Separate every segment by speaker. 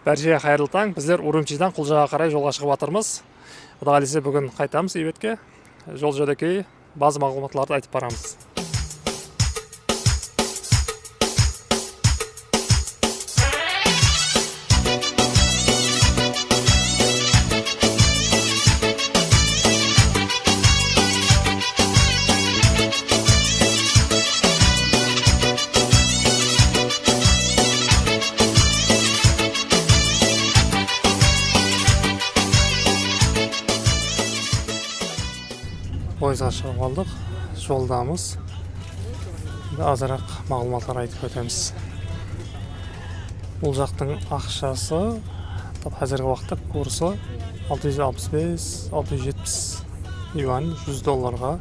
Speaker 1: Бәржеге қайырлы таң. Біздер Урумчидан Құлжаға қарай жолға шығып жатырмыз. Құдай қаласа бүгін қайтамыз Ибетке. Жол жөнекей базы мағлұматларды айтып барамыз. Пойызға шығып алдық, жолдамыз. Азырақ мағлұматлар айтып өтеміз. Бұл жақтың ақшасы, қазіргі уақытта курсы 665-670 юань, $100.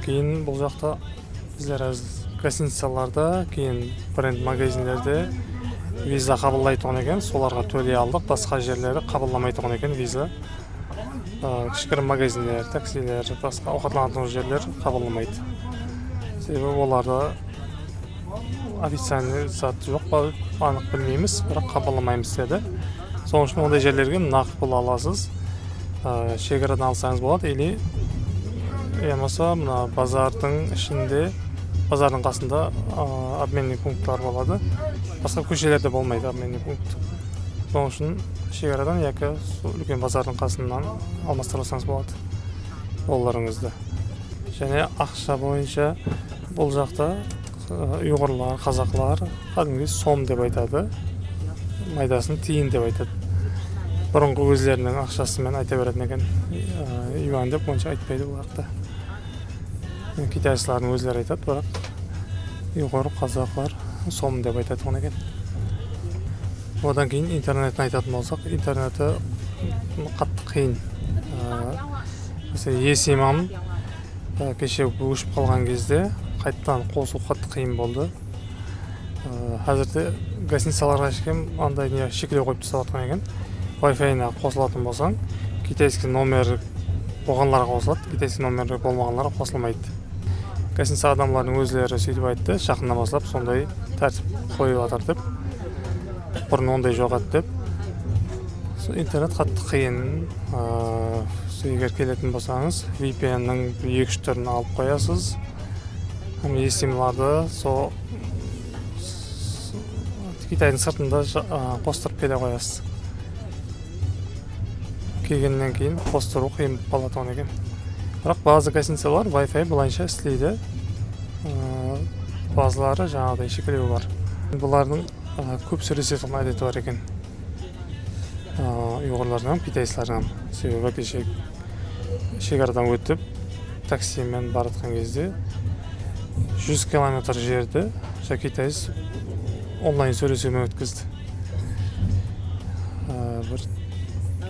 Speaker 1: Кейін бұл жақта біздер гостиницаларда, кейін бренд магазиндерде виза қабылдайтын екен, соларға төлей алдық. Басқа жерлері қабылдамайтын екен виза. Кішкірім магазиндер, таксилер, басқа ауқатланатын жерлер қабылдамайды. Себебі оларда официальный зат жоқ па, анық білмейміз, бірақ қабылдамаймыз деді. Соның үшін ондай жерлерге нақд пұл аласыз. Шекарадан алсаңыз болады, или болмаса мына базардың ішінде, базардың қасында обменный пункттар болады. Басқа көшелерде болмайды обменный пункт. Соның үшін шекарадан яки үлкен базардың қасынан алмастырсаңыз болады долларыңызды. Және ақша бойынша бұл жақта ұйғырлар, қазақлар кәдімгі сом деп айтады, майдасын тиын деп айтады. Бұрынғы өзлерінің ақшасымен айта беретін екен, юань деп онша айтпайды бұл жақта. Китайшылардың өзлері айтады, бірақ ұйғыр, қазақтар сом деп айтады екен. Одан кейін интернетін айтатын болсақ, интернеті қатты қиын. Есімам кеше өшіп қалған кезде қайттан қосу қатты қиын болды. Қазірде гостиницаларға ешкім андай не шектеу қойып таставатқан екен. Wi-Fi-на қосылатын болсаң, китайский номер болғанларға қосылады, китайский номер болмағанларға қосылмайды. Гостиница адамлардың өзлері сөйтіп айтты, жақында бастап сондай тәртіп қойып жатыр деп. Бұрын ондай жоқ деп. Интернет қатты қиын. Егер келетін болсаңыз, VPN-нің 2-3 түрін алып қоясыз. Есімларды Китайдың сыртында қостырып келе қоясыз. Келгеннен кейін қостыру қиын болатын екен. Бірақ базы гостиницалар Wi-Fi бұлайынша істейді. Базылары жаңағыдай шектеу бар. Бұлардың көп сөйлесетін әдеті бар екен. Ұйғырлардан, китайшылардан. Себебі кеше шекарадан өтіп, таксимен баратқан кезде 100 километр жерді китайш онлайн сөйлесумен өткізді. Бір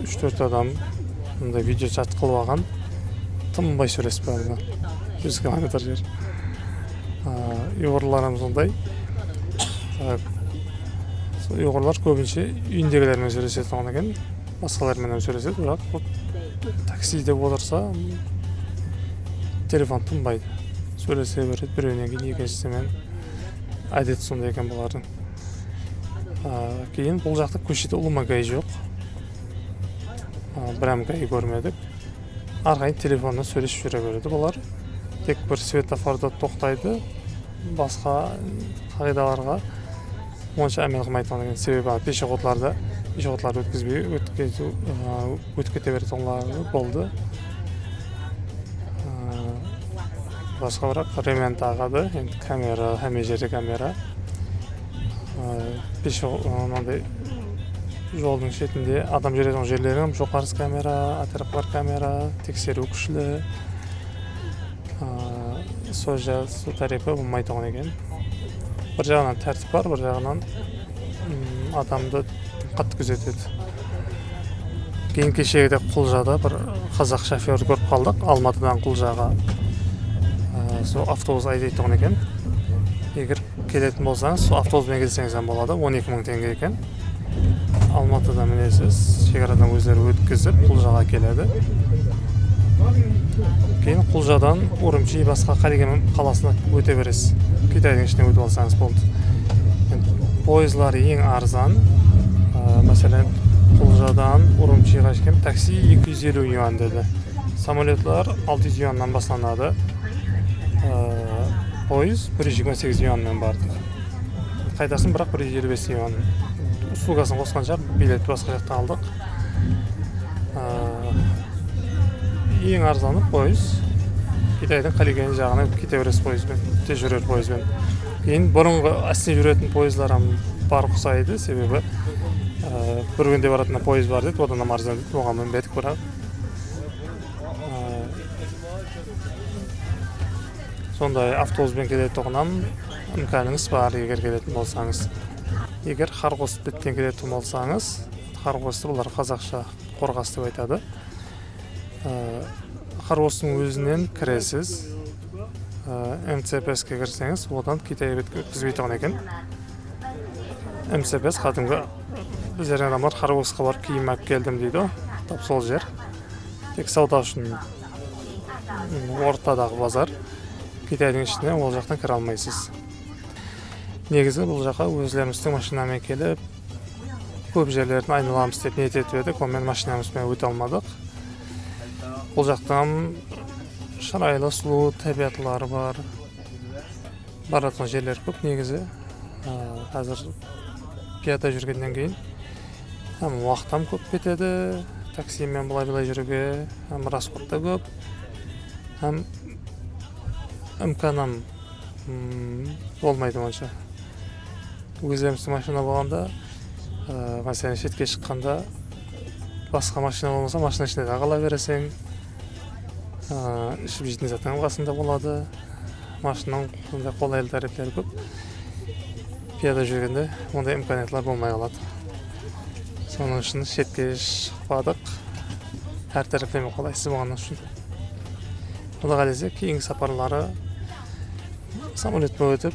Speaker 1: 3-4 адам видео чат қылып алған, тынбай сөйлесіп барды. 100 километр жер. Ұйғырларым сондай. Ұйғырлар көбінше үйіндегілермен сөйлесетін екен, басқалармен сөйлеседі, бірақ таксиде отырса телефон тынбайды. Сөйлесе береді, біреуінен кейін екіншісімен. Әдеті сондай екен бұлардың. Кейін бұл жақта көшеде ұлы-магай жоқ. Бір амгай көрмедік. Арқайын телефонына сөйлесіп жүре береді бұлар. Тек бір светофорда тоқтайды, басқа қағидаларға онша әмел қылмайтын екен. Себебі пешеходларды өткізбей өтіп кете беретіндері болды. Басқа бірақ ремонт ағады, енді камера, әме жерде камера. Жолдың шетінде адам жүретін жерлерін жоғарыс камера, атырапар камера, тексеру күшілі. Су тарифі болмайтын екен. Бір жағынан тәртіп бар, бір жағынан адамды қатты күзетеді. Кейін кешегіде Құлжада бір қазақ шофер көріп қалдық, Алматыдан Құлжаға автобус айдайтын екен. Егер келетін болсаңыз, автобуспен келсеңіз болады, 12 мың теңге екен. Алматыдан мінесіз, шекарадан өздері өткізіп, Құлжаға келеді. Кейін Құлжадан Урумчи басқа Қариген қаласына өте бересіз. Китайдың ішіне өтіп алсаңыз болды. Пойызлар ең арзан. Мәселен, Құлжадан Урумчиға жеткен такси 250 юан деді. Самолетлар 600 юаннан басталады. Пойыз 128 юанмен бардық. Қайтасын бірақ 155 юан. Услугасын қосқанша билет басқа жақтан алдық. Ең арзаны пойыз. Китайдың Қалиген жағына кете бересіз пойызбен, тез жүрер пойызбен. Кейін бұрынғы астен жүретін пойыздар бар ұқсайды, себебі бір күнде баратын пойыз бар деді, одан арзан деді, оған мінбедік бірақ. Сондай автобуспен келетін тоғынан үмкәніңіз бар, егер келетін болсаңыз. Егер Қарғосбеттен келетін болсаңыз, Қарғосты бұлар қазақша Қорғас деп айтады. Қарғостың өзінен кіресіз. МЦПС-ке кірсеңіз, одан Китай бетке өткізбей тұрған екен. МЦПС қатымғы біздердің адамдар Қарғосқа барып киім алып келдім дейді. Тап сол жер. Тек сауда үшін ортадағы базар. Китайдың ішіне ол жақтан кіре алмайсыз. Негізі бұл жаққа өзлеріміздің машинамен келіп, көп жерлерін айналамыз деп ниет етіп едік, онымен машинамызбен өте алмадық. Бұл жақтан шырайлы сұлу табиғатлары бар. Баратын жерлер көп негізі. Қазір пияда жүргеннен кейін уақытам көп кетеді. Таксимен бұлай жүруге расход та көп. Үмканам болмайды онша. Өзіміздің машина болғанда, мәселен шетке шыққанда, басқа машина болмаса, машина ішінде қала бересің. Ішіп жейтін заттың қасында болады. Машинаның қолайлы тәріптері көп. Пияда жүргенде ондай имканиятлар болмай қалады. Соның үшін шетке шықпадық. Әр тәріптеме қолайсыз болғаны үшін. Ода қалесе кейінгі сапарлары самолетпен өтіп,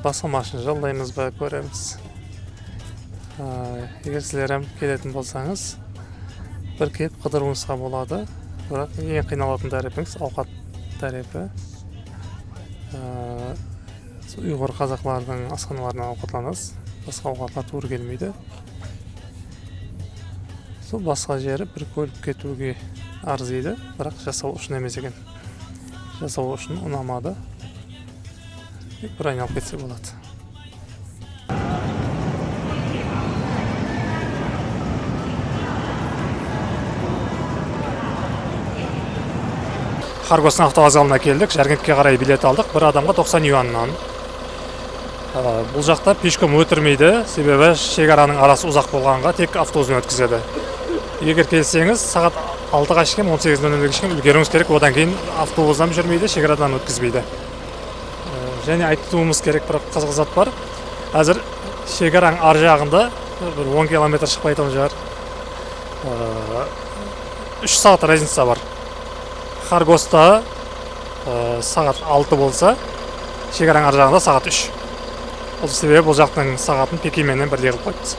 Speaker 1: басқа машина жалдаймыз ба көреміз. Егер сіздер келетін болсаңыз, бір келіп қыдыруыңызға болады. Бірақ ең қиналатын тәріпіңіз ауқат тәріпі. Ұйғыр қазақтардың асханаларынан ауқатланасыз. Басқа ауқатлар туыр келмейді. Сол басқа жері бір көліп кетуге арзиды, бірақ жасау үшін емес екен. Жасау үшін ұнамады. Бір айналып кетсе болады. Қарғостың автовокзалына келдік, Жаркентке қарай билет алдық, бір адамға 90 юаннан. Бұл жақта пешком өтірмейді, себебі шекараның арасы ұзақ болғанға тек автобуспен өткізеді. Егер келсеңіз, сағат 6-ға шыққан, 18:00-ге шыққан үлгеруіңіз керек, одан кейін автобустан жүрмейді, шекарадан өткізбейді. Және айтуымыз керек бір қызық зат бар. Әзір шекараның ар жағында бір 10 километр шықпай тұрған жер. 3 сағат разница бар. Қарғоста сағат 6 болса, шекараның ар жағында сағат 3. Бұл себебі бұл жақтың сағатын Пекинменен бірдей қылып қойды.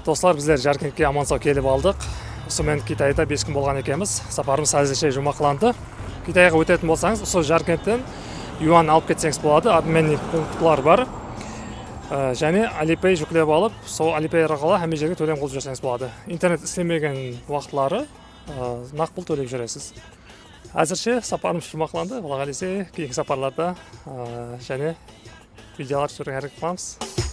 Speaker 1: Достар, біздер Жаркентке аман-сау келіп алдық. Осымен Китайда 5 күн болған екенбіз. Сапарымыз әзірше жұмақланды. Китайға өтетін болсаңыз, осы Жаркенттен юан алып кетсеңіз болады. Обменник пунктлар бар. Және Alipay жүклеп алып, сол Alipay арқылы әме жерге төлем қылып жүрсеңіз болады. Интернет істемеген уақытлары нақ пұл төлеп жүресіз. Әзірше сапарымыз жұмақланды. Ола қалесе кейінгі сапарларда және видеолар түсіруге әрекет қыламыз.